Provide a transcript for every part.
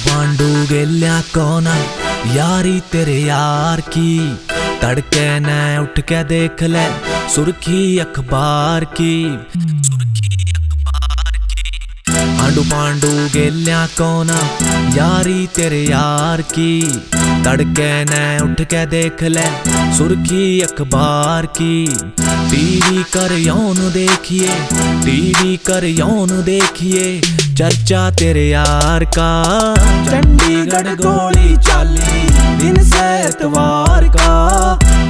पांडू गेल्या कोना यारी तेरे यार की, तड़के न उठ के देख ले सुर्खी अखबार की। आंडू पांडू गेल्या कोना यारी तेरे यार की, तड़के न उठ के देख ले सुर्खी अखबार की। टीवी कर यौन देखिए, टीवी कर यौन देखिए, चर्चा तेरे यार का। चंडीगढ़ गोली चाली दिन से एतवार का,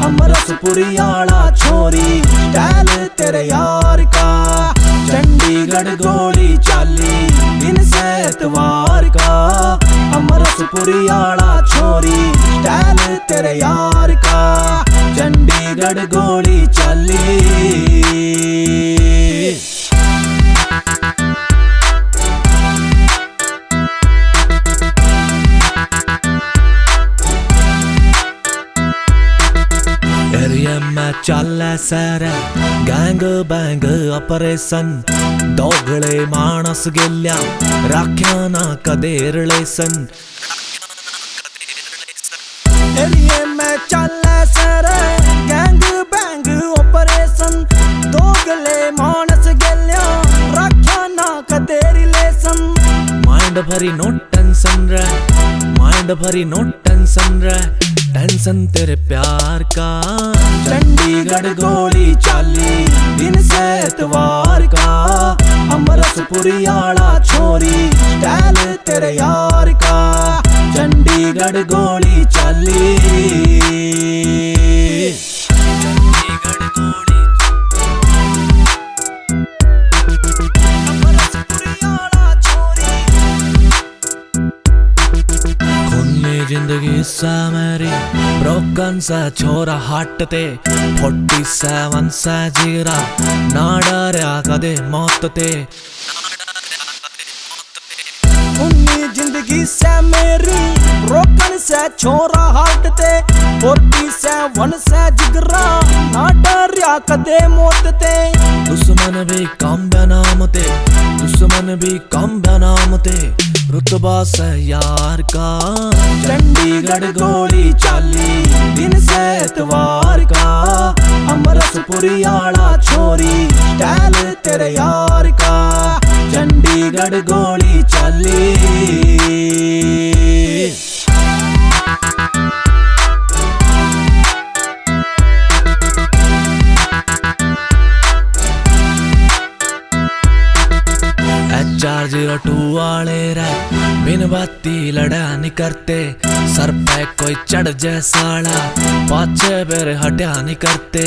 अमरसपुरी आला छोरी स्टाइल तेरे यार का। चंडीगढ़ गोली चाली दिन से एतवार का, अमरसपुरी आला छोरी स्टाइल तेरे यार का। चंडीगढ़ गोली चाली। एरिया में चाले सर गैंग बैंग ऑपरेशन, दोगळे माणस गेल्या राख्या ना कदे रिलेशन। एरिया में चाले सर गैंग बैंग ऑपरेशन, दोगळे माणस गेल्या राख्या ना कदे रिलेशन। माइंड भरी नो टेंशन रे, माइंड भरी नो टेंशन रे, टेंशन तेरे प्यार का। चंडीगढ़ गोली चाली दिन से एतवार का, अमरसपुरी आला छोरी स्टाइल तेरे यार का। चंडीगढ़ गोली चाली। चंडीगढ़ गोली अमरसपुरी आला छोरी। खूनी जिंदगी सा मेरी ब्रोकन सा छोरा हाट ते, 47 सा जीरा ना डरया कदे मौत ते। खूनी जिंदगी से मेरी ब्रोकन से छोरा हाट ते, 47 से जिगरा ना डरया कदे मौत ते। दुश्मन भी कम नाम ते, दुश्मन भी कम नाम ते, रुतबा से यार का। चंडीगढ़ गोली चाली दिन से एतवार का, अमरसपुरी आला छोरी स्टाइल तेरे यार का। चंडीगढ़ गोली चाली। HR02 वाले रे बिन बाती लड़ा नहीं करते, सर पे कोई चढ़ जाए साला पाछे फिर हटा नहीं करते।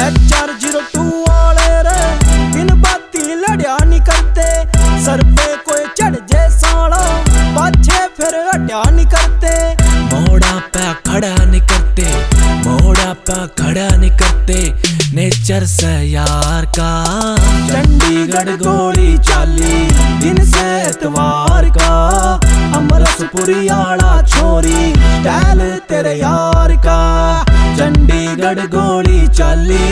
HR02 वाले रे बिन बाती लड़ा नहीं करते, सर पे कोई चढ़ जाए साला पाछे फिर हटा नहीं करते। मोड़ा पे खड़ा नहीं करते, मोड़ा पे खड़ा नहीं करते, नेचर से यार का। चंडीगढ़ गोली चाली दिन से एतवार का, अमरसपुरी आला छोरी स्टाइल तेरे यार का। चंडीगढ़ गोली चाली।